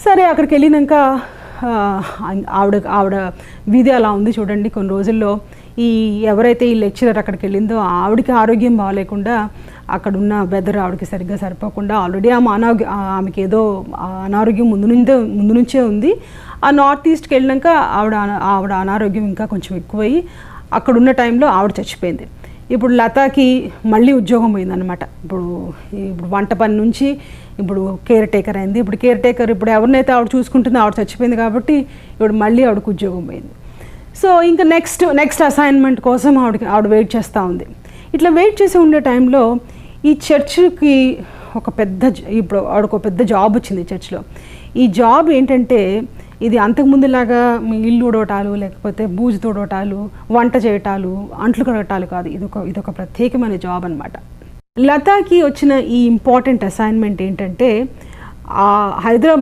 సరే అక్కడికి వెళ్ళినాక ఆవిడ వీధి అలా ఉంది చూడండి. కొన్ని రోజుల్లో ఎవరైతే ఈ లెక్చరర్ అక్కడికి వెళ్ళిందో ఆవిడకి ఆరోగ్యం బాగాలేకుండా, అక్కడున్న వెదర్ ఆవిడకి సరిగ్గా సరిపోకుండా, ఆల్రెడీ ఆమెకి ఏదో అనారోగ్యం ముందు నుంచే ఉంది. ఆ నార్త్ ఈస్ట్కి వెళ్ళినాక ఆవిడ అనారోగ్యం ఇంకా కొంచెం ఎక్కువయ్యి అక్కడున్న టైంలో ఆవిడ చచ్చిపోయింది. ఇప్పుడు లతాకి మళ్ళీ ఉద్యోగం పోయిందనమాట. ఇప్పుడు వంట పని నుంచి ఇప్పుడు కేర్ టేకర్ అయింది. ఇప్పుడు కేర్ టేకర్ ఇప్పుడు ఎవరినైతే ఆవిడ చూసుకుంటుందో ఆవిడ చచ్చిపోయింది కాబట్టి ఇప్పుడు మళ్ళీ ఆవిడకు ఉద్యోగం పోయింది. సో ఇంకా నెక్స్ట్ అసైన్మెంట్ కోసం ఆవిడ వెయిట్ చేస్తూ ఉంది. ఇట్లా వెయిట్ చేసి ఉండే టైంలో ఈ చర్చ్కి ఇప్పుడు ఆవిడకు ఒక పెద్ద జాబ్ వచ్చింది చర్చ్లో. ఈ జాబ్ ఏంటంటే ఇది అంతకుముందులాగా మీ ఇల్లు ఉడవటాలు, లేకపోతే బూజు తోడవటాలు, వంట చేయటాలు, అంట్లు కడగటాలు కాదు. ఇదొక ప్రత్యేకమైన జాబ్ అనమాట. లతాకి వచ్చిన ఈ ఇంపార్టెంట్ అసైన్మెంట్ ఏంటంటే హైదరాబాద్